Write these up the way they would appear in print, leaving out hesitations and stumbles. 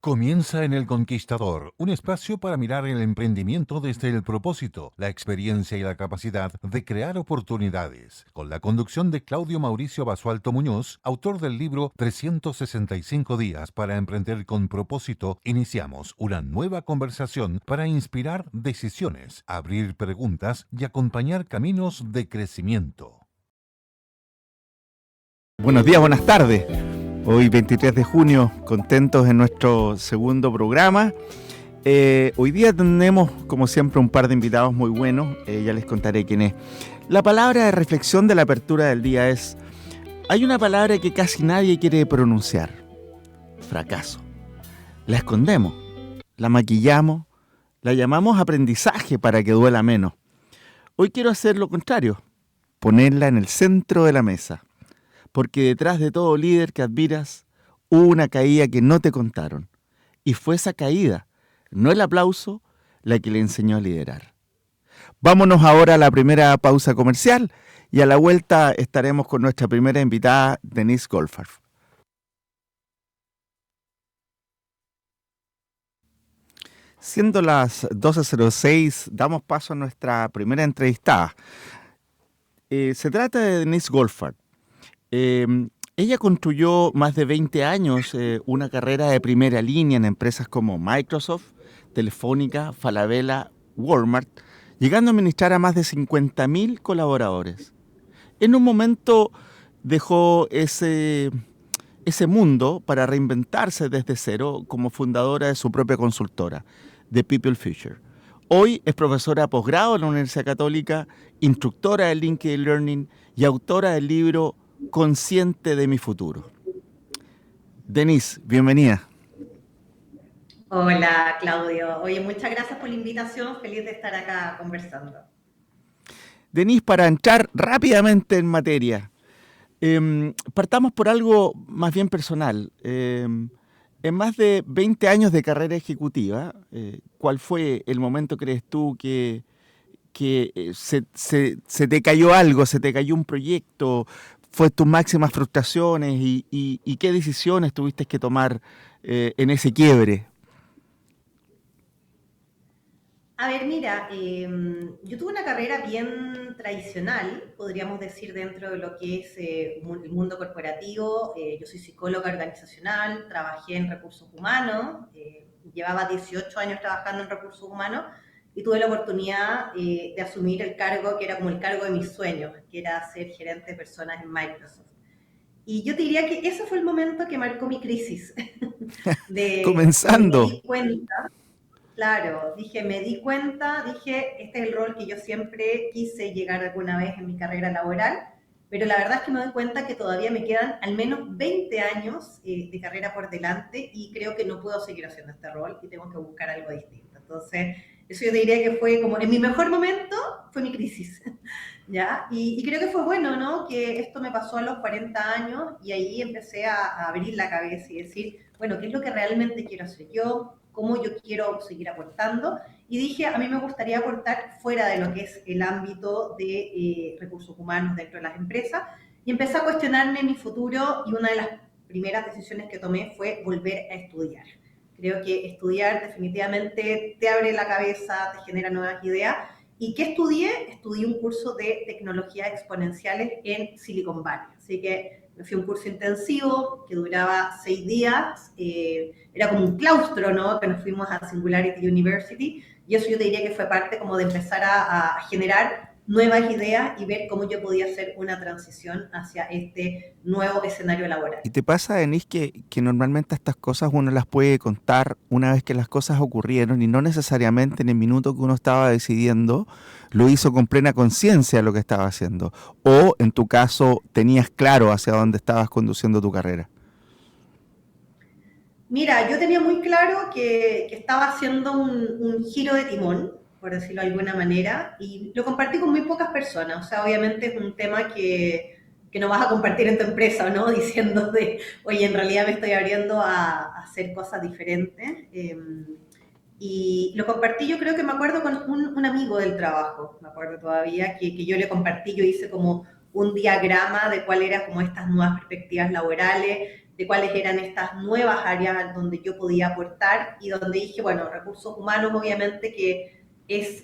Comienza en El Conquistador, un espacio para mirar el emprendimiento desde el propósito, la experiencia y la capacidad de crear oportunidades, con la conducción de Claudio Mauricio Basualto Muñoz, autor del libro 365 días para emprender con propósito. Iniciamos una nueva conversación para inspirar decisiones, abrir preguntas y acompañar caminos de crecimiento. Buenos días, buenas tardes. Hoy 23 de junio, contentos en nuestro segundo programa. Hoy día tenemos, como siempre, un par de invitados muy buenos. Ya les contaré quién es. La palabra de reflexión de la apertura del día es: hay una palabra que casi nadie quiere pronunciar: fracaso. La escondemos, la maquillamos, la llamamos aprendizaje para que duela menos. Hoy quiero hacer lo contrario, ponerla en el centro de la mesa. Porque detrás de todo líder que admiras, hubo una caída que no te contaron. Y fue esa caída, no el aplauso, la que le enseñó a liderar. Vámonos ahora a la primera pausa comercial y a la vuelta estaremos con nuestra primera invitada, Denise Goldfarb. Siendo las 12:06, damos paso a nuestra primera entrevistada. Se trata de Denise Goldfarb. Ella construyó más de 20 años una carrera de primera línea en empresas como Microsoft, Telefónica, Falabella, Walmart, llegando a administrar a más de 50.000 colaboradores. En un momento dejó ese mundo para reinventarse desde cero como fundadora de su propia consultora, The People Future. Hoy es profesora de posgrado en la Universidad Católica, instructora de LinkedIn Learning y autora del libro Consciente de mi futuro. Denise, bienvenida. Hola, Claudio. Oye, muchas gracias por la invitación. Feliz de estar acá conversando. Denise, para entrar rápidamente en materia, partamos por algo más bien personal. En más de 20 años de carrera ejecutiva, ¿cuál fue el momento, crees tú, que se te cayó algo, se te cayó un proyecto, fue tus máximas frustraciones y qué decisiones tuviste que tomar en ese quiebre? A ver, mira, yo tuve una carrera bien tradicional, podríamos decir, dentro de lo que es el mundo corporativo. Yo soy psicóloga organizacional, trabajé en recursos humanos, llevaba 18 años trabajando en recursos humanos y tuve la oportunidad de asumir el cargo que era como el cargo de mis sueños, que era ser gerente de personas en Microsoft. Y yo te diría que ese fue el momento que marcó mi crisis, donde me Comenzando. di cuenta. Claro, me di cuenta, dije, este es el rol que yo siempre quise llegar alguna vez en mi carrera laboral, pero la verdad es que me doy cuenta que todavía me quedan al menos 20 años de carrera por delante y creo que no puedo seguir haciendo este rol y tengo que buscar algo distinto. Entonces, eso yo diría que fue como, en mi mejor momento, fue mi crisis, ¿ya? Y creo que fue bueno, ¿no? Que esto me pasó a los 40 años y ahí empecé a abrir la cabeza y decir, bueno, ¿qué es lo que realmente quiero hacer yo? ¿Cómo yo quiero seguir aportando? Y dije, a mí me gustaría aportar fuera de lo que es el ámbito de recursos humanos dentro de las empresas y empecé a cuestionarme mi futuro y una de las primeras decisiones que tomé fue volver a estudiar. Creo que estudiar definitivamente te abre la cabeza, te genera nuevas ideas. ¿Y qué estudié? Estudié un curso de tecnologías exponenciales en Silicon Valley. Así que me fui a un curso intensivo que duraba 6 días. Era como un claustro, ¿no? Que nos fuimos a Singularity University. Y eso yo te diría que fue parte como de empezar a generar nuevas ideas y ver cómo yo podía hacer una transición hacia este nuevo escenario laboral. ¿Y te pasa, Denise, que normalmente estas cosas uno las puede contar una vez que las cosas ocurrieron y no necesariamente en el minuto que uno estaba decidiendo lo hizo con plena conciencia de lo que estaba haciendo? O, en tu caso, tenías claro hacia dónde estabas conduciendo tu carrera. Mira, yo tenía muy claro que estaba haciendo un giro de timón, por decirlo de alguna manera, y lo compartí con muy pocas personas. O sea, obviamente es un tema que no vas a compartir en tu empresa, ¿no? Diciendo de, oye, en realidad me estoy abriendo a hacer cosas diferentes. Y lo compartí, yo creo que me acuerdo con un amigo del trabajo, me acuerdo todavía, que yo le compartí, yo hice como un diagrama de cuáles eran como estas nuevas perspectivas laborales, de cuáles eran estas nuevas áreas donde yo podía aportar y donde dije, bueno, recursos humanos obviamente que es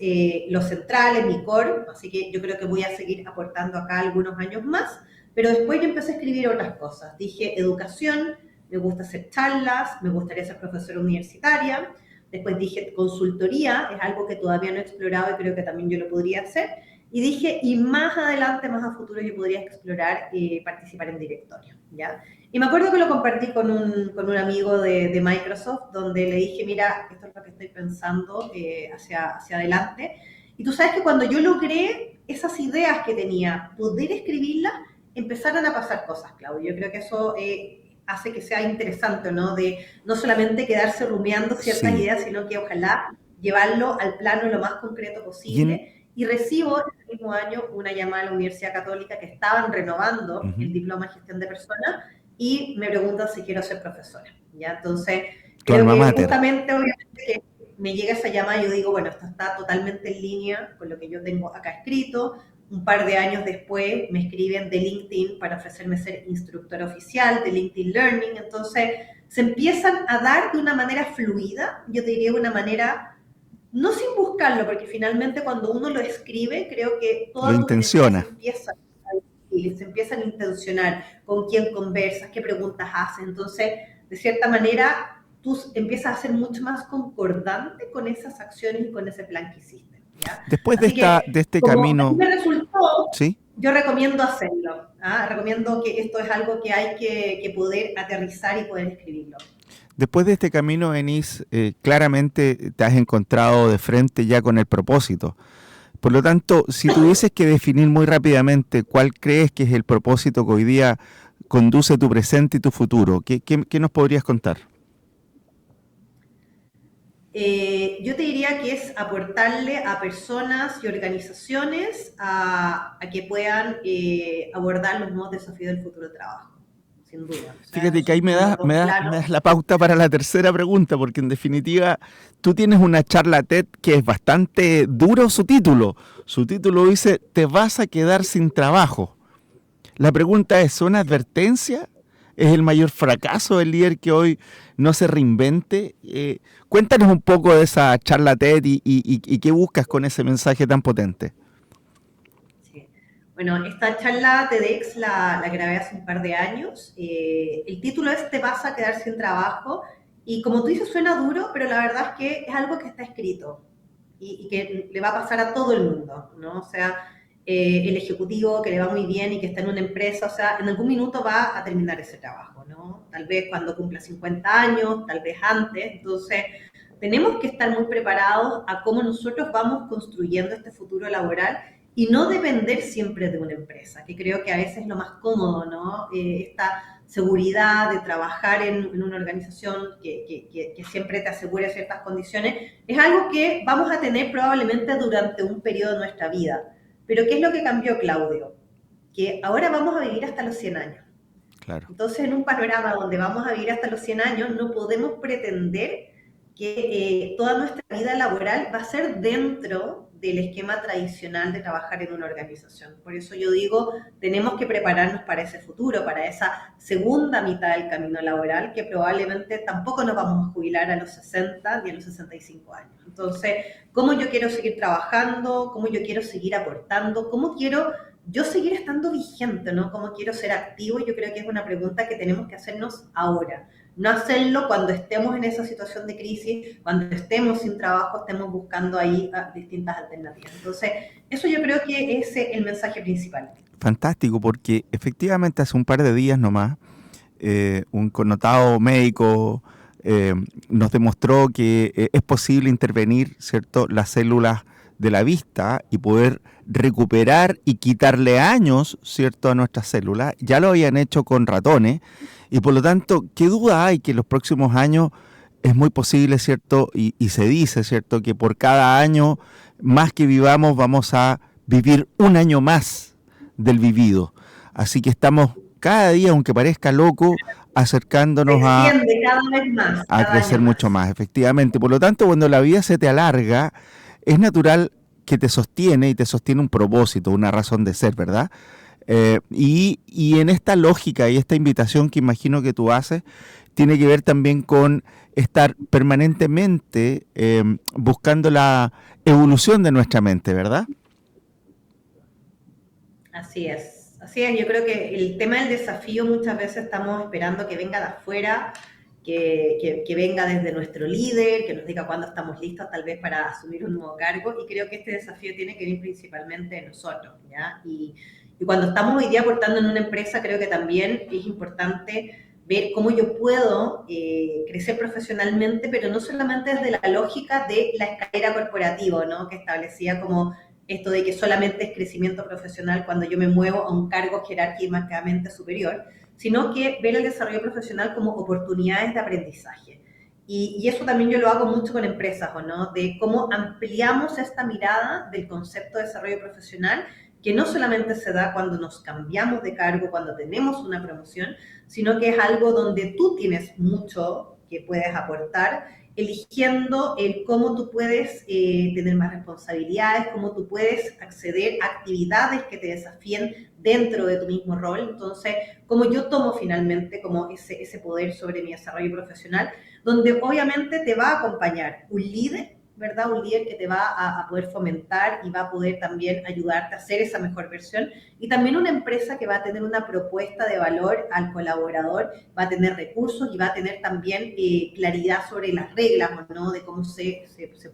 lo central, es mi core, así que yo creo que voy a seguir aportando acá algunos años más, pero después yo empecé a escribir otras cosas. Dije educación, me gusta hacer charlas, me gustaría ser profesora universitaria. Después dije consultoría, es algo que todavía no he explorado y creo que también yo lo podría hacer. Y dije, y más adelante, más a futuro, yo podría explorar y participar en directorio, ¿ya? Y me acuerdo que lo compartí con un amigo de Microsoft, donde le dije, mira, esto es lo que estoy pensando hacia adelante. Y tú sabes que cuando yo logré esas ideas que tenía, poder escribirlas, empezaron a pasar cosas, Claudio. Yo creo que eso hace que sea interesante, ¿no? De no solamente quedarse rumiando ciertas ideas, sino que ojalá llevarlo al plano lo más concreto posible. Y recibo el mismo año una llamada a la Universidad Católica que estaban renovando el diploma de gestión de personas y me preguntan si quiero ser profesora, ¿ya? Entonces, creo que justamente, obviamente, que me llega esa llamada y yo digo, bueno, esto está totalmente en línea con lo que yo tengo acá escrito. Un par de años después me escriben de LinkedIn para ofrecerme ser instructora oficial de LinkedIn Learning. Entonces, se empiezan a dar de una manera fluida, yo te diría de una manera... No sin buscarlo, porque finalmente cuando uno lo escribe, creo que todo lo intenciona. Se empiezan a intencionar con quién conversas, qué preguntas haces. Entonces, de cierta manera, tú empiezas a ser mucho más concordante con esas acciones y con ese plan que hiciste, ¿ya? Después de este camino... me resultó, ¿sí? Yo recomiendo hacerlo. Recomiendo que esto es algo que hay que poder aterrizar y poder escribirlo. Después de este camino, Denise, claramente te has encontrado de frente ya con el propósito. Por lo tanto, si tuvieses que definir muy rápidamente cuál crees que es el propósito que hoy día conduce tu presente y tu futuro, ¿qué nos podrías contar? Yo te diría que es aportarle a personas y organizaciones a que puedan abordar los nuevos desafíos del futuro de trabajo. Sin duda. O sea, fíjate que ahí me das la pauta para la tercera pregunta, porque en definitiva tú tienes una charla TED que es bastante duro su título. Su título dice, te vas a quedar sin trabajo. La pregunta es, ¿una advertencia? ¿Es el mayor fracaso del líder que hoy no se reinvente? Cuéntanos un poco de esa charla TED y qué buscas con ese mensaje tan potente. Bueno, esta charla TEDx la grabé hace un par de años. El título es Te vas a quedar sin trabajo. Y como tú dices, suena duro, pero la verdad es que es algo que está escrito y que le va a pasar a todo el mundo, ¿no? O sea, el ejecutivo que le va muy bien y que está en una empresa, o sea, en algún minuto va a terminar ese trabajo, ¿no? Tal vez cuando cumpla 50 años, tal vez antes. Entonces, tenemos que estar muy preparados a cómo nosotros vamos construyendo este futuro laboral y no depender siempre de una empresa, que creo que a veces es lo más cómodo, ¿no? Esta seguridad de trabajar en una organización que siempre te asegure ciertas condiciones, es algo que vamos a tener probablemente durante un periodo de nuestra vida. Pero ¿qué es lo que cambió, Claudio? Que ahora vamos a vivir hasta los 100 años. Claro. Entonces, en un panorama donde vamos a vivir hasta los 100 años, no podemos pretender que toda nuestra vida laboral va a ser dentro del esquema tradicional de trabajar en una organización. Por eso yo digo, tenemos que prepararnos para ese futuro, para esa segunda mitad del camino laboral, que probablemente tampoco nos vamos a jubilar a los 60 ni a los 65 años. Entonces, ¿cómo yo quiero seguir trabajando? ¿Cómo yo quiero seguir aportando? ¿Cómo quiero yo seguir estando vigente, ¿no? ¿Cómo quiero ser activo? Yo creo que es una pregunta que tenemos que hacernos ahora. No hacerlo cuando estemos en esa situación de crisis, cuando estemos sin trabajo, estemos buscando ahí distintas alternativas. Entonces, eso yo creo que es el mensaje principal. Fantástico, porque efectivamente hace un par de días nomás, un connotado médico nos demostró que es posible intervenir, ¿cierto?, las células de la vista y poder recuperar y quitarle años, ¿cierto?, a nuestras células. Ya lo habían hecho con ratones y por lo tanto, ¿qué duda hay que en los próximos años es muy posible, ¿cierto? Y se dice, ¿cierto?, que por cada año más que vivamos vamos a vivir un año más del vivido. Así que estamos cada día, aunque parezca loco, acercándonos cada vez más, a crecer mucho más, efectivamente. Por lo tanto, cuando la vida se te alarga, es natural que te sostiene y te sostiene un propósito, una razón de ser, ¿verdad? Y en esta lógica y esta invitación que imagino que tú haces, tiene que ver también con estar permanentemente buscando la evolución de nuestra mente, ¿verdad? Así es, yo creo que el tema del desafío muchas veces estamos esperando que venga de afuera, que venga desde nuestro líder, que nos diga cuándo estamos listos tal vez para asumir un nuevo cargo, y creo que este desafío tiene que venir principalmente de nosotros, ¿ya? Y cuando estamos hoy día aportando en una empresa, creo que también es importante ver cómo yo puedo crecer profesionalmente, pero no solamente desde la lógica de la escalera corporativa, ¿no? Que establecía como esto de que solamente es crecimiento profesional cuando yo me muevo a un cargo jerárquicamente superior, sino que ver el desarrollo profesional como oportunidades de aprendizaje. Y eso también yo lo hago mucho con empresas, ¿o no? De cómo ampliamos esta mirada del concepto de desarrollo profesional, que no solamente se da cuando nos cambiamos de cargo, cuando tenemos una promoción, sino que es algo donde tú tienes mucho que puedes aportar, eligiendo el cómo tú puedes tener más responsabilidades, cómo tú puedes acceder a actividades que te desafíen dentro de tu mismo rol. Entonces, cómo yo tomo finalmente como ese poder sobre mi desarrollo profesional, donde obviamente te va a acompañar un líder, ¿verdad? Un líder que te va a poder fomentar y va a poder también ayudarte a hacer esa mejor versión. Y también una empresa que va a tener una propuesta de valor al colaborador, va a tener recursos y va a tener también claridad sobre las reglas, ¿no? De cómo se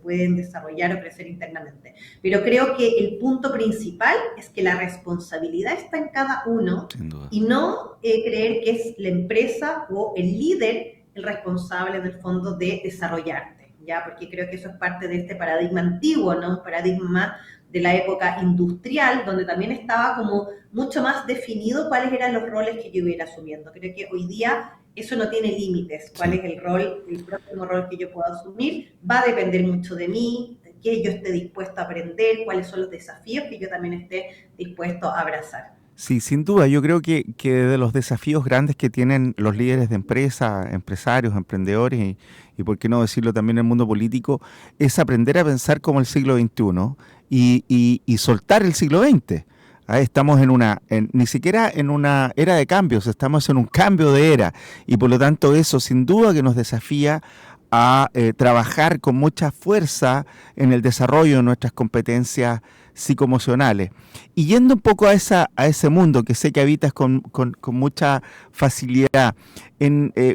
pueden desarrollar o crecer internamente. Pero creo que el punto principal es que la responsabilidad está en cada uno y no creer que es la empresa o el líder el responsable en el fondo de desarrollarte, ¿ya? Porque creo que eso es parte de este paradigma antiguo, ¿no? Un paradigma de la época industrial, donde también estaba como mucho más definido cuáles eran los roles que yo iba a ir asumiendo. Creo que hoy día eso no tiene límites. ¿Cuál es el rol, el próximo rol que yo puedo asumir? Va a depender mucho de mí, de qué yo esté dispuesto a aprender, cuáles son los desafíos que yo también esté dispuesto a abrazar. Sí, sin duda. Yo creo que de los desafíos grandes que tienen los líderes de empresa, empresarios, emprendedores y por qué no decirlo también en el mundo político, es aprender a pensar como el siglo XXI y soltar el siglo XX. Estamos ni siquiera en una era de cambios, estamos en un cambio de era y por lo tanto eso sin duda que nos desafía a trabajar con mucha fuerza en el desarrollo de nuestras competencias psicoemocionales. Y yendo un poco a ese mundo que sé que habitas con mucha facilidad,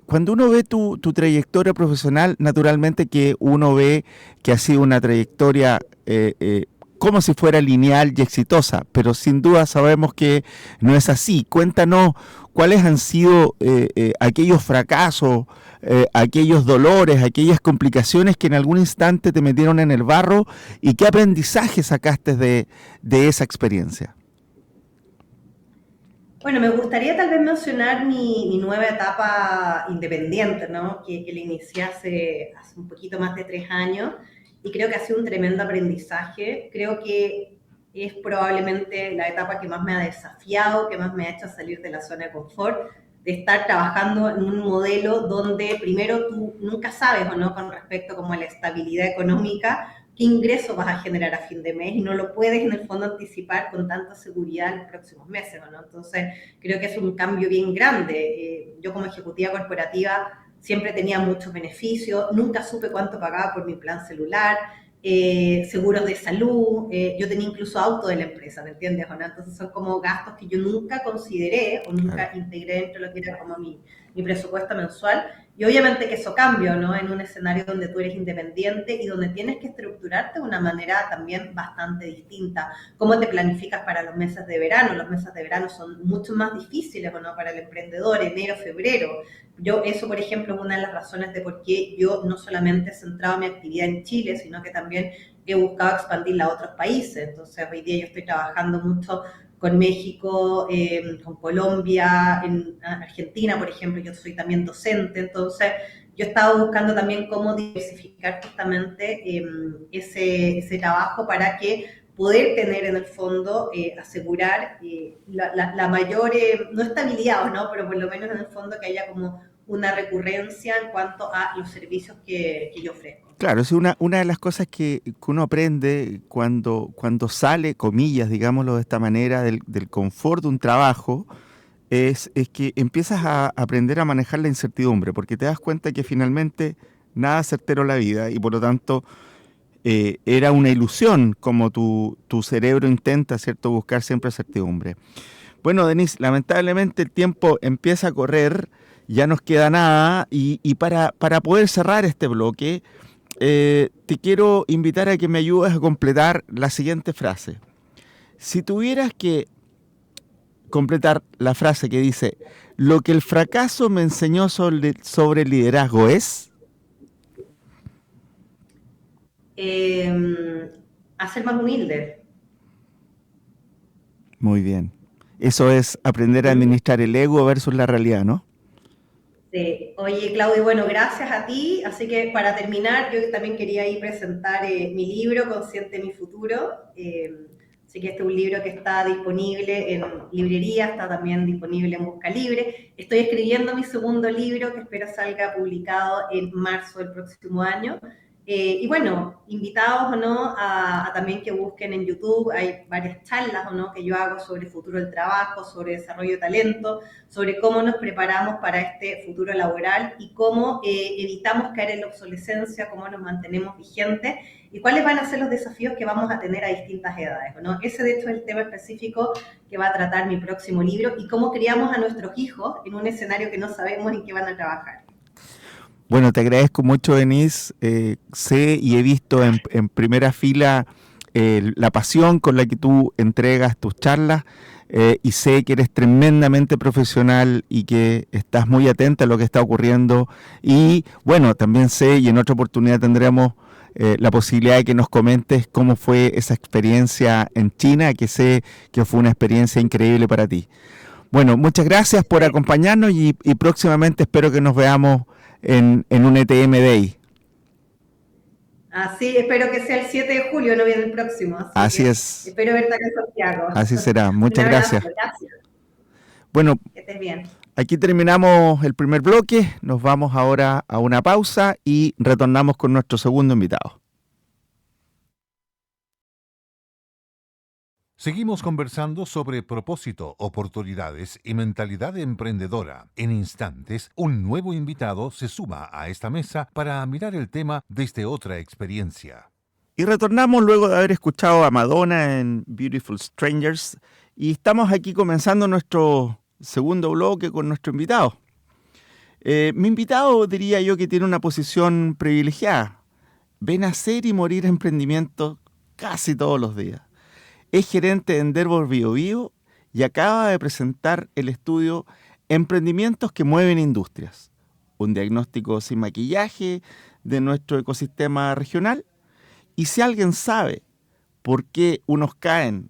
cuando uno ve tu trayectoria profesional, naturalmente que uno ve que ha sido una trayectoria como si fuera lineal y exitosa, pero sin duda sabemos que no es así. Cuéntanos cuáles han sido aquellos fracasos, aquellos dolores, aquellas complicaciones que en algún instante te metieron en el barro y qué aprendizaje sacaste de esa experiencia. Bueno, me gustaría tal vez mencionar mi nueva etapa independiente, ¿no? Que la inicié hace un poquito más de 3 años y creo que ha sido un tremendo aprendizaje. Creo que es probablemente la etapa que más me ha desafiado, que más me ha hecho salir de la zona de confort, de estar trabajando en un modelo donde primero tú nunca sabes, ¿o no?, con respecto como a la estabilidad económica, qué ingresos vas a generar a fin de mes y no lo puedes en el fondo anticipar con tanta seguridad en los próximos meses, ¿no? Entonces, creo que es un cambio bien grande. Yo como ejecutiva corporativa siempre tenía muchos beneficios, nunca supe cuánto pagaba por mi plan celular, seguros de salud, yo tenía incluso auto de la empresa, ¿me entiendes, o no? Entonces son como gastos que yo nunca consideré o nunca integré dentro de lo que era como mi presupuesto mensual. Y obviamente que eso cambia, ¿no? En un escenario donde tú eres independiente y donde tienes que estructurarte de una manera también bastante distinta. ¿Cómo te planificas para los meses de verano? Los meses de verano son mucho más difíciles, ¿no?, para el emprendedor, enero, febrero. Eso, por ejemplo, es una de las razones de por qué yo no solamente he centrado mi actividad en Chile, sino que también he buscado expandirla a otros países. Entonces, hoy día yo estoy trabajando mucho con México, con Colombia, en Argentina, por ejemplo, yo soy también docente, entonces yo he estado buscando también cómo diversificar justamente ese trabajo para que poder tener en el fondo, asegurar la mayor, no estabilidad, ¿no?, pero por lo menos en el fondo que haya como una recurrencia en cuanto a los servicios que yo ofrezco. Claro, es una de las cosas que uno aprende cuando sale, comillas, digámoslo de esta manera, del confort de un trabajo, es que empiezas a aprender a manejar la incertidumbre, porque te das cuenta que finalmente nada es certero en la vida y por lo tanto era una ilusión como tu cerebro intenta, ¿cierto?, buscar siempre certidumbre. Bueno, Denise, lamentablemente el tiempo empieza a correr, ya nos queda nada y para poder cerrar este bloque, te quiero invitar a que me ayudes a completar la siguiente frase. Si tuvieras que completar la frase que dice, lo que el fracaso me enseñó sobre liderazgo es... A ser más humilde. Muy bien. Eso es aprender a administrar el ego versus la realidad, ¿no? Sí. Oye, Claudio, bueno, gracias a ti. Así que para terminar, yo también quería ahí presentar mi libro, Consciente mi futuro. Así que este es un libro que está disponible en librería, está también disponible en Busca Libre. Estoy escribiendo mi segundo libro, que espero salga publicado en marzo del próximo año. Y bueno, invitados o no a también que busquen en YouTube, hay varias charlas o no que yo hago sobre futuro del trabajo, sobre desarrollo de talento, sobre cómo nos preparamos para este futuro laboral y cómo evitamos caer en la obsolescencia, cómo nos mantenemos vigentes y cuáles van a ser los desafíos que vamos a tener a distintas edades, ¿no? Ese de hecho es el tema específico que va a tratar mi próximo libro y cómo criamos a nuestros hijos en un escenario que no sabemos en qué van a trabajar. Bueno, te agradezco mucho, Denise. Sé y he visto en primera fila la pasión con la que tú entregas tus charlas y sé que eres tremendamente profesional y que estás muy atenta a lo que está ocurriendo. Y bueno, también sé y en otra oportunidad tendremos la posibilidad de que nos comentes cómo fue esa experiencia en China, que sé que fue una experiencia increíble para ti. Bueno, muchas gracias por acompañarnos y próximamente espero que nos veamos en un ETM Day. Así, espero que sea el 7 de julio, no viene el próximo. Así es. Espero verte acá en Santiago. Así será. Muchas Un abrazo, gracias. Gracias. Bueno, Que estés bien. aquí terminamos el primer bloque. Nos vamos ahora a una pausa y retornamos con nuestro segundo invitado. Seguimos conversando sobre propósito, oportunidades y mentalidad emprendedora. En instantes, un nuevo invitado se suma a esta mesa para mirar el tema desde otra experiencia. Y retornamos luego de haber escuchado a Madonna en Beautiful Strangers y estamos aquí comenzando nuestro segundo bloque con nuestro invitado. Mi invitado diría yo que tiene una posición privilegiada. Ve nacer y morir emprendimientos casi todos los días. Es gerente de Endeavor BioBio y acaba de presentar el estudio Emprendimientos que mueven industrias, un diagnóstico sin maquillaje de nuestro ecosistema regional. Y si alguien sabe por qué unos caen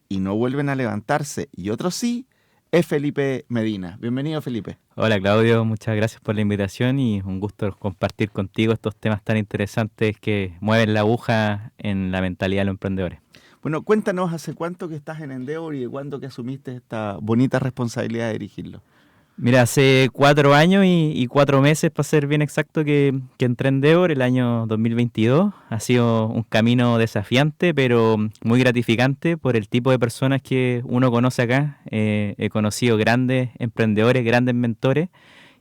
y no vuelven a levantarse y otros sí, es Felipe Medina. Bienvenido, Felipe. Hola, Claudio, muchas gracias por la invitación y un gusto compartir contigo estos temas tan interesantes que mueven la aguja en la mentalidad de los emprendedores. Bueno, cuéntanos, ¿hace cuánto que estás en Endeavor y de cuándo que asumiste esta bonita responsabilidad de dirigirlo? Mira, hace 4 años y 4 meses, para ser bien exacto, que entré en Endeavor el año 2022. Ha sido un camino desafiante, pero muy gratificante por el tipo de personas que uno conoce acá. He conocido grandes emprendedores, grandes mentores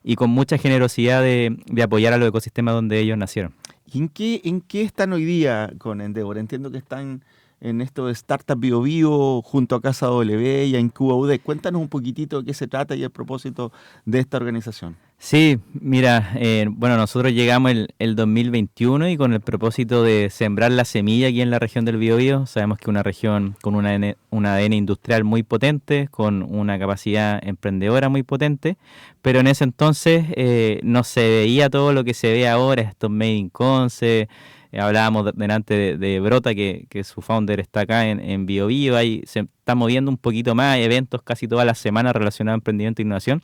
y con mucha generosidad de apoyar a los ecosistemas donde ellos nacieron. ¿Y en qué están hoy día con Endeavor? Entiendo que están en esto de Startup BioBio junto a Casa W y a Incuba UD. Cuéntanos un poquitito de qué se trata y el propósito de esta organización. Sí, mira, bueno, nosotros llegamos el 2021 y con el propósito de sembrar la semilla aquí en la región del Biobío. Sabemos que es una región con un ADN industrial muy potente, con una capacidad emprendedora muy potente, pero en ese entonces no se veía todo lo que se ve ahora, estos Made in Conce. Hablábamos delante de Brota, que su founder está acá en BioBio, ahí se está moviendo un poquito más, hay eventos casi todas las semanas relacionados a emprendimiento e innovación,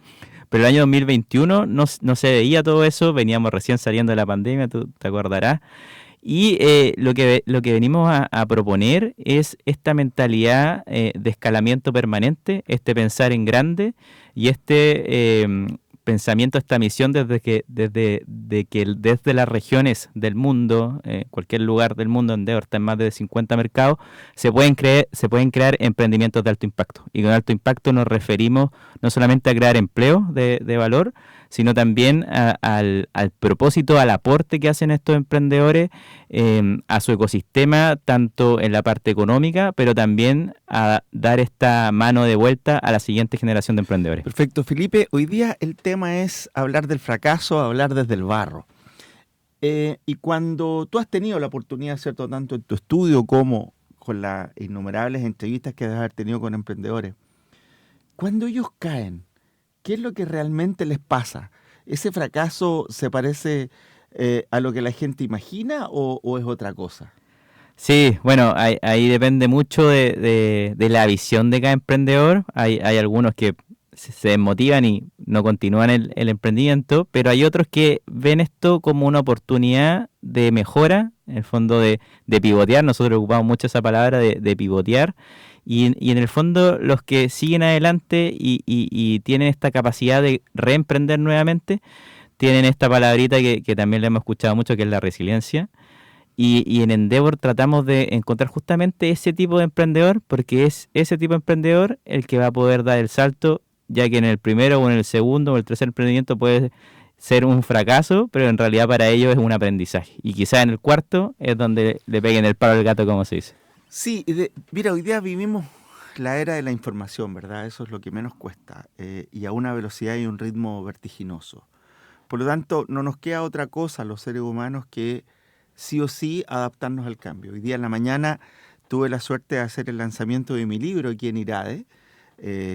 pero el año 2021 no se veía todo eso, veníamos recién saliendo de la pandemia, tú te acordarás, y lo que venimos a proponer es esta mentalidad de escalamiento permanente, este pensar en grande y pensamiento, esta misión desde las regiones del mundo, cualquier lugar del mundo, Endeavor está en más de 50 mercados, se pueden crear emprendimientos de alto impacto. Y con alto impacto nos referimos no solamente a crear empleo de valor, sino también al propósito, al aporte que hacen estos emprendedores a su ecosistema, tanto en la parte económica, pero también a dar esta mano de vuelta a la siguiente generación de emprendedores. Perfecto, Felipe. Hoy día el tema es hablar del fracaso, hablar desde el barro. Y cuando tú has tenido la oportunidad, ¿cierto?, tanto en tu estudio como con las innumerables entrevistas que debes haber tenido con emprendedores, cuando ellos caen, ¿qué es lo que realmente les pasa? ¿Ese fracaso se parece a lo que la gente imagina o es otra cosa? Sí, bueno, ahí depende mucho de la visión de cada emprendedor. Hay algunos que se desmotivan y no continúan el emprendimiento, pero hay otros que ven esto como una oportunidad de mejora, en el fondo de pivotear. Nosotros ocupamos mucho esa palabra de pivotear. Y en el fondo los que siguen adelante y tienen esta capacidad de reemprender nuevamente, tienen esta palabrita que también le hemos escuchado mucho, que es la resiliencia. Y en Endeavor tratamos de encontrar justamente ese tipo de emprendedor, porque es ese tipo de emprendedor el que va a poder dar el salto, ya que en el primero o en el segundo o el tercer emprendimiento puede ser un fracaso, pero en realidad para ellos es un aprendizaje. Y quizás en el cuarto es donde le peguen el palo al gato, como se dice. Sí, mira, hoy día vivimos la era de la información, ¿verdad? Eso es lo que menos cuesta, y a una velocidad y un ritmo vertiginoso. Por lo tanto, no nos queda otra cosa a los seres humanos que sí o sí adaptarnos al cambio. Hoy día en la mañana tuve la suerte de hacer el lanzamiento de mi libro aquí en IRADE,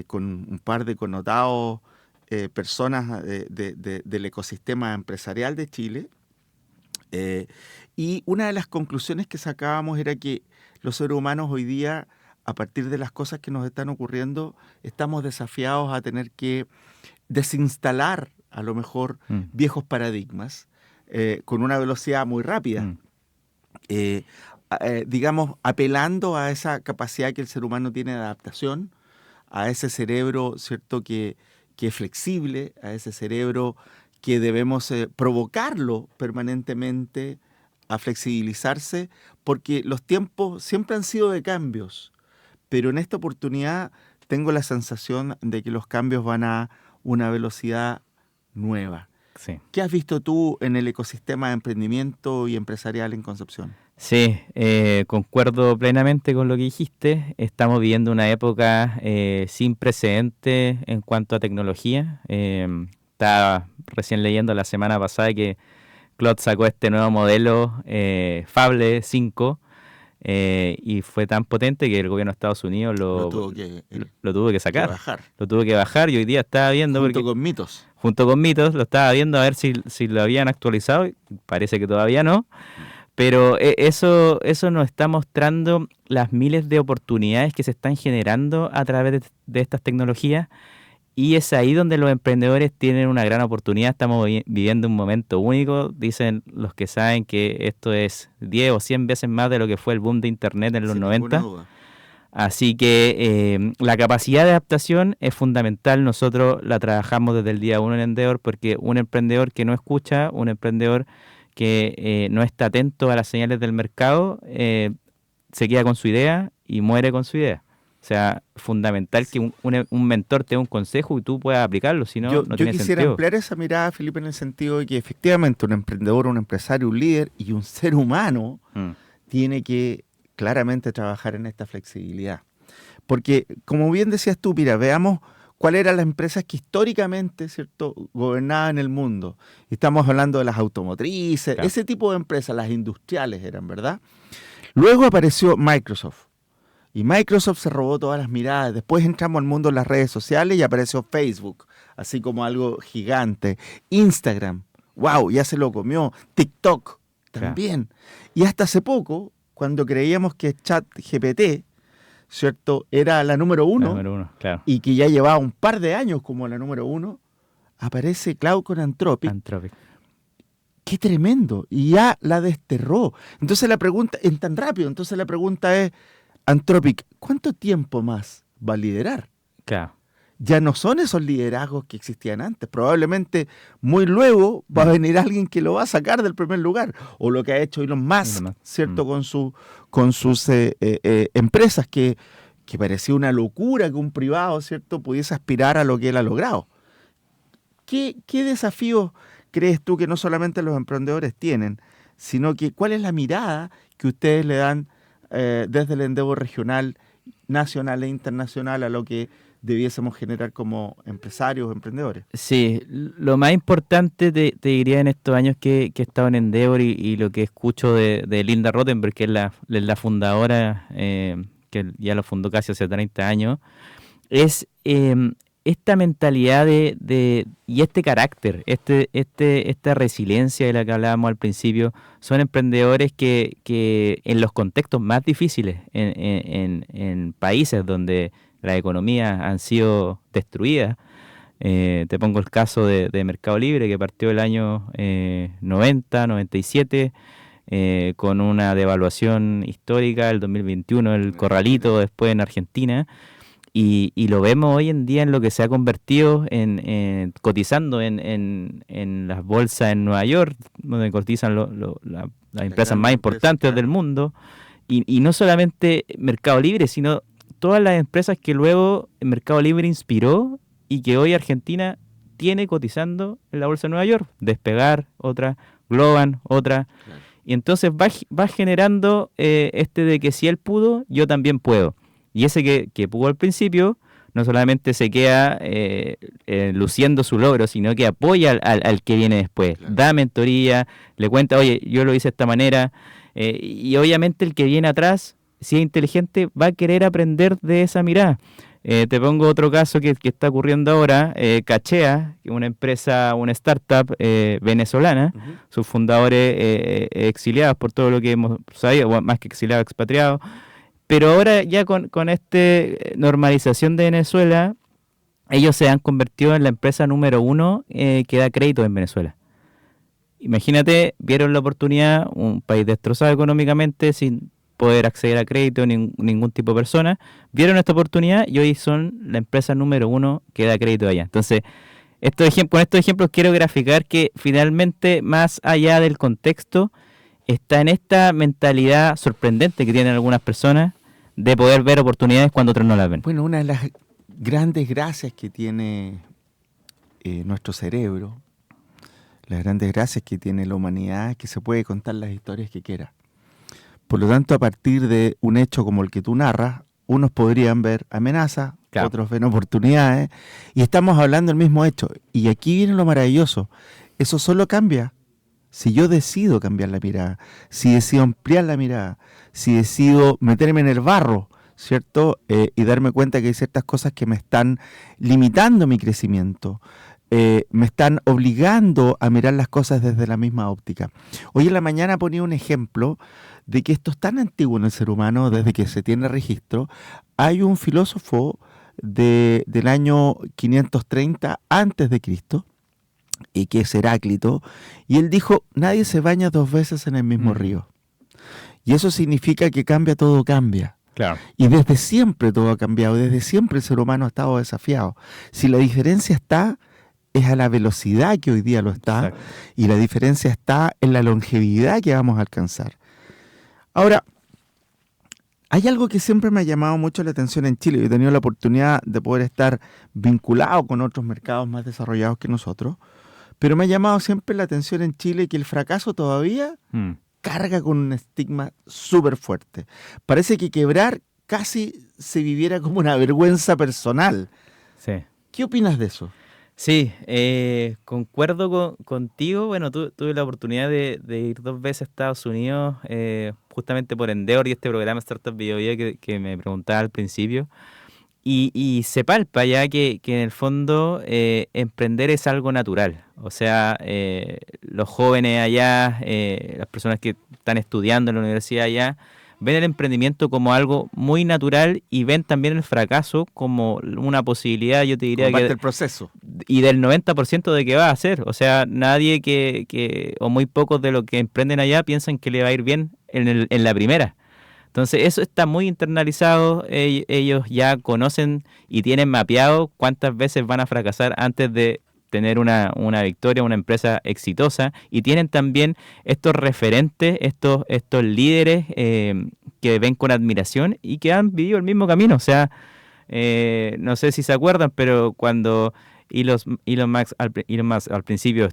con un par de connotados personas del ecosistema empresarial de Chile. Y una de las conclusiones que sacábamos era que los seres humanos hoy día, a partir de las cosas que nos están ocurriendo, estamos desafiados a tener que desinstalar a lo mejor viejos paradigmas con una velocidad muy rápida. Digamos, apelando a esa capacidad que el ser humano tiene de adaptación, a ese cerebro, ¿cierto?, que es flexible, a ese cerebro que debemos provocarlo permanentemente a flexibilizarse, porque los tiempos siempre han sido de cambios, pero en esta oportunidad tengo la sensación de que los cambios van a una velocidad nueva. Sí. ¿Qué has visto tú en el ecosistema de emprendimiento y empresarial en Concepción? Sí, concuerdo plenamente con lo que dijiste. Estamos viviendo una época sin precedentes en cuanto a tecnología. Estaba recién leyendo la semana pasada que Claude sacó este nuevo modelo Fable 5 y fue tan potente que el gobierno de Estados Unidos lo tuvo que sacar. Lo tuvo que bajar y hoy día estaba viendo... Junto con Mitos, lo estaba viendo a ver si lo habían actualizado. Parece que todavía no. Pero eso nos está mostrando las miles de oportunidades que se están generando a través de estas tecnologías. Y es ahí donde los emprendedores tienen una gran oportunidad. Estamos viviendo un momento único. Dicen los que saben que esto es 10 o 100 veces más de lo que fue el boom de Internet en los 90. Así que la capacidad de adaptación es fundamental. Nosotros la trabajamos desde el día 1 en Endeavor, porque un emprendedor que no escucha, un emprendedor que no está atento a las señales del mercado, se queda con su idea y muere con su idea. O sea, fundamental que un mentor te dé un consejo y tú puedas aplicarlo, si no, no tiene sentido. Yo quisiera ampliar esa mirada, Felipe, en el sentido de que efectivamente un emprendedor, un empresario, un líder y un ser humano tiene que claramente trabajar en esta flexibilidad. Porque, como bien decías tú, mira, veamos cuáles eran las empresas que históricamente, ¿cierto?, gobernaban el mundo. Estamos hablando de las automotrices, claro, ese tipo de empresas, las industriales eran, ¿verdad? Luego apareció Microsoft. Y Microsoft se robó todas las miradas. Después entramos al mundo de las redes sociales y apareció Facebook, así como algo gigante. Instagram, wow, ya se lo comió. TikTok también. Claro. Y hasta hace poco, cuando creíamos que ChatGPT, ¿cierto?, era la número uno, claro, y que ya llevaba un par de años como la número 1, aparece Claude con Anthropic. ¡Qué tremendo! Y ya la desterró. Entonces la pregunta, en tan rápido, entonces la pregunta es, Anthropic, ¿cuánto tiempo más va a liderar? Claro. ya no son esos liderazgos que existían antes. Probablemente muy luego va a venir alguien que lo va a sacar del primer lugar, o lo que ha hecho Elon Musk, ¿cierto? Con sus empresas, que parecía una locura que un privado, ¿cierto?, pudiese aspirar a lo que él ha logrado. ¿Qué desafíos crees tú que no solamente los emprendedores tienen, sino que cuál es la mirada que ustedes le dan desde el Endeavor regional, nacional e internacional a lo que debiésemos generar como empresarios o emprendedores? Sí, lo más importante te diría en estos años que he estado en Endeavor y lo que escucho de Linda Rottenberg, que es la fundadora, que ya lo fundó casi hace 30 años, es esta mentalidad y este carácter, esta resiliencia de la que hablábamos al principio. Son emprendedores que en los contextos más difíciles, en países donde las economías han sido destruidas, te pongo el caso de Mercado Libre, que partió el año 90, 97, con una devaluación histórica, el 2021, el corralito, después en Argentina. Y lo vemos hoy en día en lo que se ha convertido cotizando en las bolsas en Nueva York, donde cotizan las empresas más importantes del mundo. Y no solamente Mercado Libre, sino todas las empresas que luego Mercado Libre inspiró y que hoy Argentina tiene cotizando en la bolsa de Nueva York. Despegar, otra, Globan, otra. Claro. Y entonces va generando de que si él pudo, yo también puedo. Y ese que pudo al principio, no solamente se queda luciendo su logro, sino que apoya al que viene después. Claro. Da mentoría, le cuenta, oye, yo lo hice de esta manera. Y obviamente el que viene atrás, si es inteligente, va a querer aprender de esa mirada. Te pongo otro caso que está ocurriendo ahora, Cachea, una empresa, una startup venezolana, sus fundadores exiliados por todo lo que hemos sabido, más que exiliados, expatriados. Pero ahora ya con esta normalización de Venezuela, ellos se han convertido en la empresa número 1 que da crédito en Venezuela. Imagínate, vieron la oportunidad, un país destrozado económicamente, sin poder acceder a crédito ningún tipo de persona, vieron esta oportunidad y hoy son la empresa número 1 que da crédito allá. Entonces, con estos ejemplos quiero graficar que finalmente, más allá del contexto, está en esta mentalidad sorprendente que tienen algunas personas de poder ver oportunidades cuando otros no las ven. Bueno, una de las grandes gracias que tiene nuestro cerebro, las grandes gracias que tiene la humanidad, es que se puede contar las historias que quiera. Por lo tanto, a partir de un hecho como el que tú narras, unos podrían ver amenazas, claro, otros ven oportunidades, y estamos hablando del mismo hecho. Y aquí viene lo maravilloso, eso solo cambia si yo decido cambiar la mirada, si decido ampliar la mirada, si decido meterme en el barro, ¿cierto? Y darme cuenta que hay ciertas cosas que me están limitando mi crecimiento, me están obligando a mirar las cosas desde la misma óptica. Hoy en la mañana ponía un ejemplo de que esto es tan antiguo en el ser humano, desde que se tiene registro. Hay un filósofo del año 530 antes de Cristo, y que es Heráclito, y él dijo, nadie se baña 2 veces en el mismo río. Y eso significa que todo cambia. Claro. Y desde siempre todo ha cambiado, desde siempre el ser humano ha estado desafiado. Si la diferencia está, es a la velocidad que hoy día lo está. Exacto. Y la diferencia está en la longevidad que vamos a alcanzar. Ahora, hay algo que siempre me ha llamado mucho la atención en Chile. Yo he tenido la oportunidad de poder estar vinculado con otros mercados más desarrollados que nosotros, pero me ha llamado siempre la atención en Chile que el fracaso todavía carga con un estigma súper fuerte. Parece que quebrar casi se viviera como una vergüenza personal. Sí. ¿Qué opinas de eso? Sí, concuerdo contigo. Bueno, tuve la oportunidad de ir 2 veces a Estados Unidos, justamente por Endeavor y este programa Startup BioBio que me preguntaba al principio. Y se palpa ya que en el fondo emprender es algo natural. O sea, los jóvenes allá, las personas que están estudiando en la universidad allá, ven el emprendimiento como algo muy natural y ven también el fracaso como una posibilidad, yo te diría, como parte del proceso. Y del 90% de que va a hacer. O sea, nadie o muy pocos de los que emprenden allá piensan que le va a ir bien en la primera. Entonces eso está muy internalizado, ellos ya conocen y tienen mapeado cuántas veces van a fracasar antes de tener una victoria, una empresa exitosa, y tienen también estos referentes, estos líderes que ven con admiración y que han vivido el mismo camino. O sea, no sé si se acuerdan, pero cuando Elon Musk al principio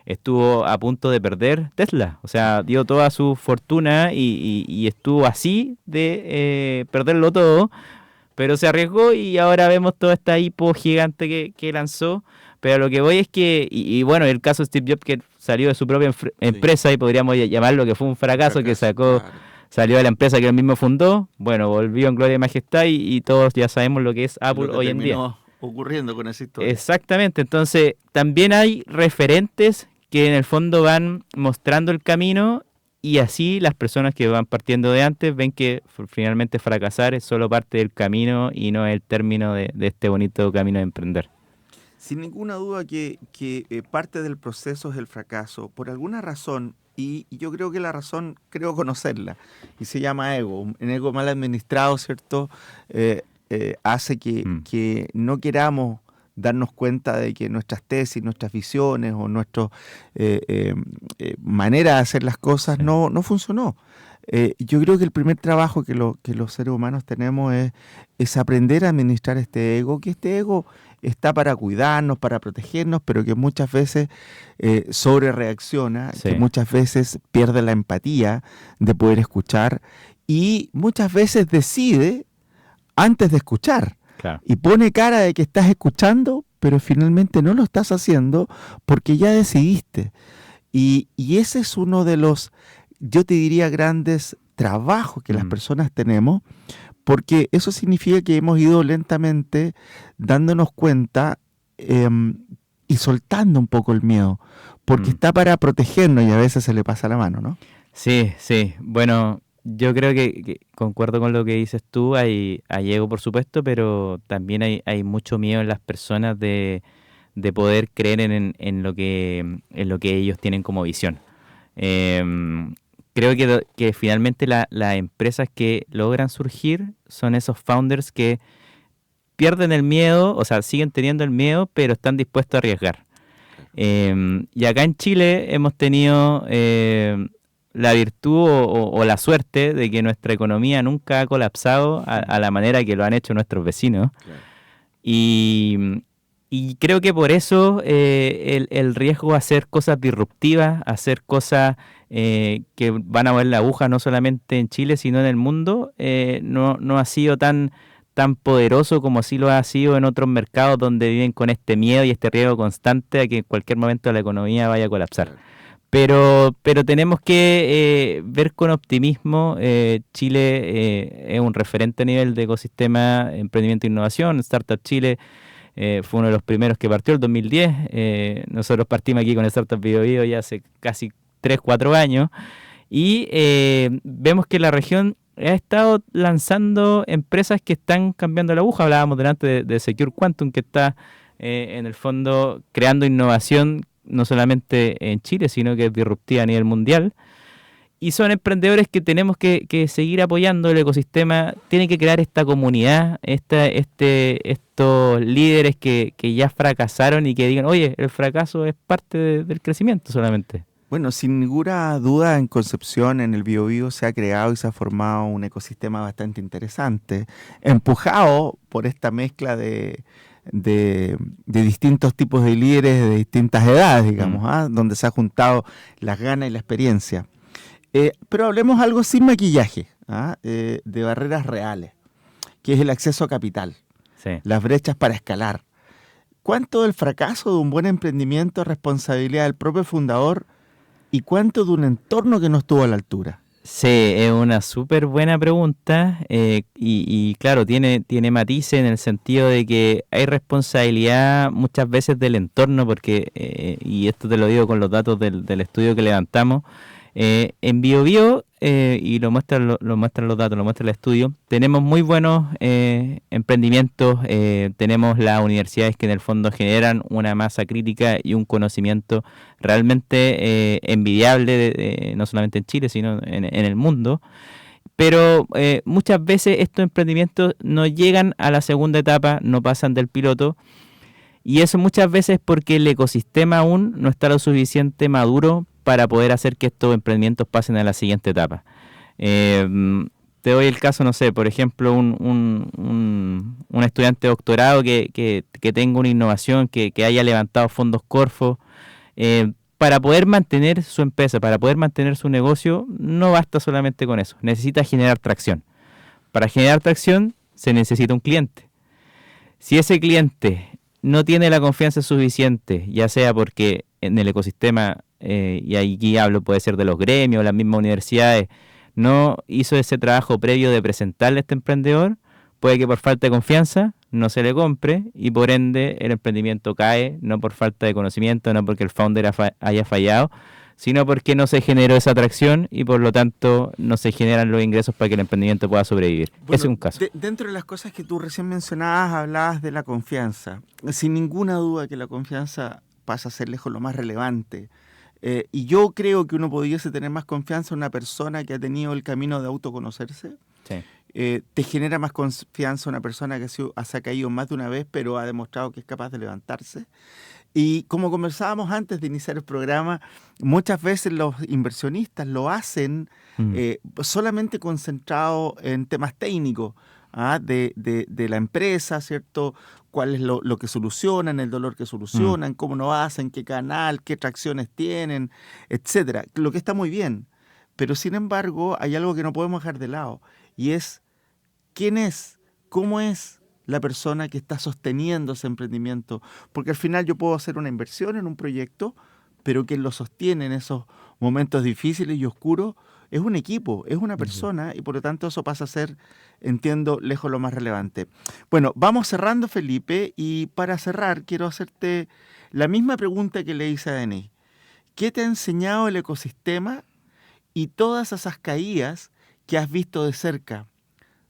estuvo a punto de perder Tesla, o sea, dio toda su fortuna y estuvo así de perderlo todo, pero se arriesgó y ahora vemos toda esta hipo gigante que lanzó. Pero lo que voy es que, y bueno, el caso de Steve Jobs, que salió de su propia empresa y podríamos llamarlo que fue un fracaso, que salió de la empresa que él mismo fundó, bueno, volvió en gloria y majestad y todos ya sabemos lo que es Apple hoy en día. Ocurriendo con esa historia. Exactamente, entonces también hay referentes que en el fondo van mostrando el camino y así las personas que van partiendo de antes ven que finalmente fracasar es solo parte del camino y no el término de este bonito camino de emprender. Sin ninguna duda que parte del proceso es el fracaso, por alguna razón, y yo creo que la razón, creo conocerla, y se llama ego. Un ego mal administrado, ¿cierto? Hace que no queramos darnos cuenta de que nuestras tesis, nuestras visiones o nuestra manera de hacer las cosas no funcionó. Yo creo que el primer trabajo que los seres humanos tenemos es aprender a administrar este ego, que este ego está para cuidarnos, para protegernos, pero que muchas veces sobre reacciona, que muchas veces pierde la empatía de poder escuchar y muchas veces decide antes de escuchar. Claro. Y pone cara de que estás escuchando, pero finalmente no lo estás haciendo porque ya decidiste. Y ese es uno de los, yo te diría, grandes trabajos que las personas tenemos, porque eso significa que hemos ido lentamente dándonos cuenta y soltando un poco el miedo, porque está para protegernos y a veces se le pasa la mano, ¿no? Sí, sí. Bueno, yo creo que concuerdo con lo que dices tú, hay ego por supuesto, pero también hay mucho miedo en las personas de poder creer en lo que ellos tienen como visión. Creo que finalmente las empresas que logran surgir son esos founders que pierden el miedo, o sea, siguen teniendo el miedo, pero están dispuestos a arriesgar. Y acá en Chile hemos tenido la virtud o la suerte de que nuestra economía nunca ha colapsado a la manera que lo han hecho nuestros vecinos. Claro. Y creo que por eso el riesgo a hacer cosas disruptivas, a hacer cosas que van a mover la aguja no solamente en Chile, sino en el mundo, no ha sido tan poderoso como sí lo ha sido en otros mercados donde viven con este miedo y este riesgo constante a que en cualquier momento la economía vaya a colapsar. Pero tenemos que ver con optimismo. Chile es un referente a nivel de ecosistema, emprendimiento e innovación. Startup Chile fue uno de los primeros que partió el 2010. Nosotros partimos aquí con Startup BioBio ya hace casi 3-4 años. Y vemos que la región ha estado lanzando empresas que están cambiando la aguja. Hablábamos delante de Secure Quantum, que está en el fondo creando innovación no solamente en Chile, sino que es disruptiva a nivel mundial. Y son emprendedores que tenemos que seguir apoyando. El ecosistema tiene que crear esta comunidad, estos líderes que ya fracasaron y que digan, oye, el fracaso es parte del crecimiento solamente. Bueno, sin ninguna duda en Concepción, en el Biobío, se ha creado y se ha formado un ecosistema bastante interesante, empujado por esta mezcla de distintos tipos de líderes de distintas edades, digamos, donde se ha juntado las ganas y la experiencia. Pero hablemos algo sin maquillaje, de barreras reales, que es el acceso a capital, las brechas para escalar. ¿Cuánto del fracaso de un buen emprendimiento es responsabilidad del propio fundador y cuánto de un entorno que no estuvo a la altura? Sí, es una súper buena pregunta y claro, tiene matices en el sentido de que hay responsabilidad muchas veces del entorno porque, y esto te lo digo con los datos del estudio que levantamos, en BioBio, y lo muestran los datos, lo muestra el estudio, tenemos muy buenos emprendimientos, tenemos las universidades que en el fondo generan una masa crítica y un conocimiento realmente envidiable, no solamente en Chile, sino en el mundo. Pero muchas veces estos emprendimientos no llegan a la segunda etapa, no pasan del piloto, y eso muchas veces porque el ecosistema aún no está lo suficiente maduro para poder hacer que estos emprendimientos pasen a la siguiente etapa. Te doy el caso, no sé, por ejemplo, un estudiante de doctorado que tenga una innovación, que haya levantado fondos Corfo. Para poder mantener su empresa, para poder mantener su negocio, no basta solamente con eso, necesita generar tracción. Para generar tracción se necesita un cliente. Si ese cliente no tiene la confianza suficiente, ya sea porque en el ecosistema, y aquí hablo, puede ser de los gremios, las mismas universidades, no hizo ese trabajo previo de presentarle a este emprendedor, puede que por falta de confianza no se le compre y por ende el emprendimiento cae, no por falta de conocimiento, no porque el founder haya fallado, sino porque no se generó esa atracción y por lo tanto no se generan los ingresos para que el emprendimiento pueda sobrevivir. Bueno, ese es un caso. Dentro de las cosas que tú recién mencionabas, hablabas de la confianza. Sin ninguna duda que la confianza pasa a ser lejos lo más relevante. Y yo creo que uno pudiese tener más confianza en una persona que ha tenido el camino de autoconocerse. Sí. Te genera más confianza una persona que se ha caído más de una vez, pero ha demostrado que es capaz de levantarse. Y como conversábamos antes de iniciar el programa, muchas veces los inversionistas lo hacen solamente concentrados en temas técnicos de la empresa, ¿cierto? Cuál es lo que solucionan, el dolor que solucionan, cómo lo hacen, qué canal, qué tracciones tienen, etcétera. Lo que está muy bien. Pero sin embargo, hay algo que no podemos dejar de lado, y es quién es, cómo es la persona que está sosteniendo ese emprendimiento. Porque al final yo puedo hacer una inversión en un proyecto, pero quien lo sostiene en esos momentos difíciles y oscuros es un equipo, es una persona, y por lo tanto eso pasa a ser, entiendo, lejos lo más relevante. Bueno, vamos cerrando, Felipe, y para cerrar quiero hacerte la misma pregunta que le hice a Denis. ¿Qué te ha enseñado el ecosistema y todas esas caídas que has visto de cerca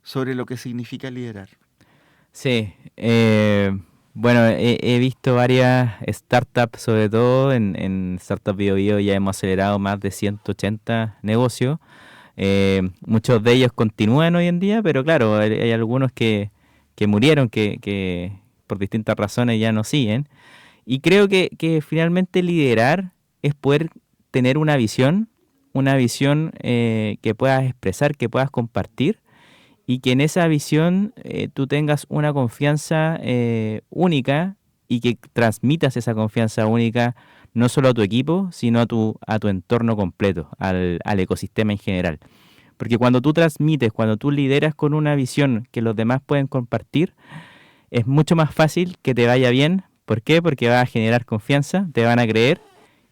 sobre lo que significa liderar? Sí, bueno, he visto varias startups, sobre todo en Startup BioBio ya hemos acelerado más de 180 negocios. Muchos de ellos continúan hoy en día, pero claro, hay algunos que murieron, que por distintas razones ya no siguen. Y creo que finalmente liderar es poder tener una visión que puedas expresar, que puedas compartir, y que en esa visión tú tengas una confianza única y que transmitas esa confianza única no solo a tu equipo, sino a tu entorno completo, al ecosistema en general. Porque cuando tú transmites, cuando tú lideras con una visión que los demás pueden compartir, es mucho más fácil que te vaya bien. ¿Por qué? Porque vas a generar confianza, te van a creer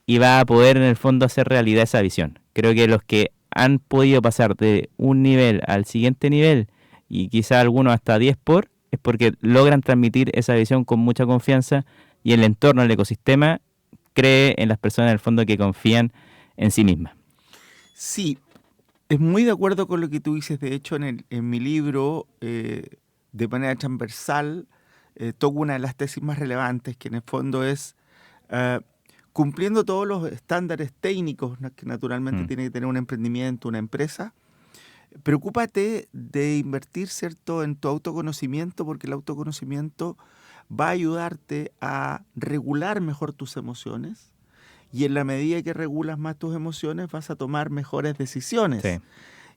y vas a poder en el fondo hacer realidad esa visión. Creo que los que han podido pasar de un nivel al siguiente nivel y quizá algunos hasta 10 es porque logran transmitir esa visión con mucha confianza y el entorno, el ecosistema, cree en las personas en el fondo que confían en sí mismas. Sí, es muy de acuerdo con lo que tú dices. De hecho, en mi libro, de manera transversal, toco una de las tesis más relevantes, que en el fondo es cumpliendo todos los estándares técnicos que naturalmente tiene que tener un emprendimiento, una empresa. Preocúpate de invertir, ¿cierto?, en tu autoconocimiento, porque el autoconocimiento va a ayudarte a regular mejor tus emociones, y en la medida que regulas más tus emociones vas a tomar mejores decisiones. Sí.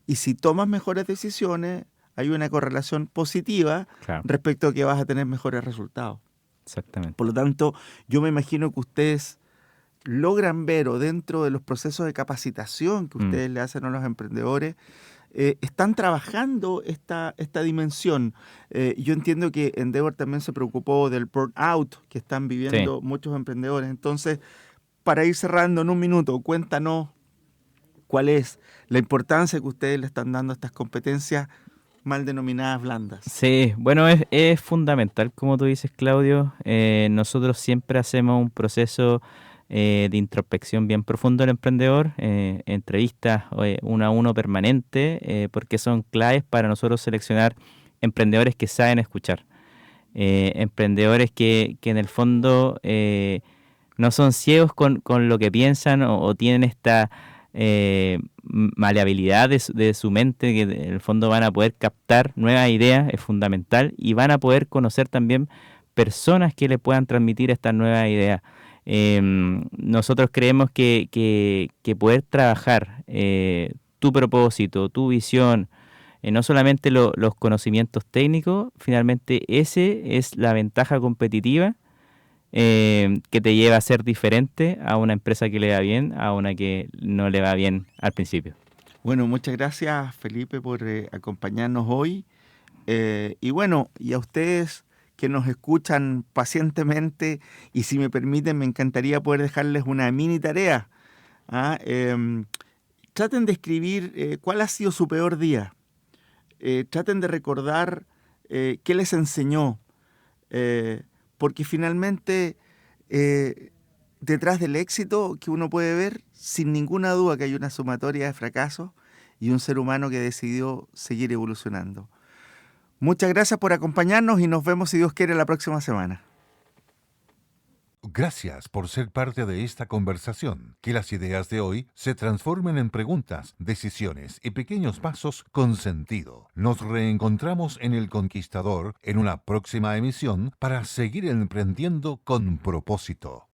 Y si tomas mejores decisiones, hay una correlación positiva, claro, respecto a que vas a tener mejores resultados. Exactamente. Por lo tanto, yo me imagino que ustedes logran ver, o dentro de los procesos de capacitación que ustedes le hacen a los emprendedores, están trabajando esta dimensión. Yo entiendo que Endeavor también se preocupó del burnout que están viviendo muchos emprendedores. Entonces, para ir cerrando en un minuto, cuéntanos cuál es la importancia que ustedes le están dando a estas competencias mal denominadas blandas. Sí, bueno, es fundamental, como tú dices, Claudio. Nosotros siempre hacemos un proceso de introspección bien profundo del emprendedor, entrevistas uno a uno permanente, porque son claves para nosotros seleccionar emprendedores que saben escuchar, emprendedores que en el fondo no son ciegos con lo que piensan o tienen esta maleabilidad de su mente, que en el fondo van a poder captar nuevas ideas, es fundamental, y van a poder conocer también personas que le puedan transmitir estas nuevas ideas. Nosotros creemos que poder trabajar tu propósito, tu visión, no solamente los conocimientos técnicos, finalmente ese es la ventaja competitiva que te lleva a ser diferente a una empresa que le va bien, a una que no le va bien al principio. Bueno, muchas gracias, Felipe, por acompañarnos hoy. Y bueno, y a ustedes que nos escuchan pacientemente, y si me permiten, me encantaría poder dejarles una mini tarea. Traten de escribir cuál ha sido su peor día. Traten de recordar qué les enseñó. Porque finalmente, detrás del éxito que uno puede ver, sin ninguna duda que hay una sumatoria de fracasos y un ser humano que decidió seguir evolucionando. Muchas gracias por acompañarnos y nos vemos, si Dios quiere, la próxima semana. Gracias por ser parte de esta conversación. Que las ideas de hoy se transformen en preguntas, decisiones y pequeños pasos con sentido. Nos reencontramos en El Conquistador en una próxima emisión para seguir emprendiendo con propósito.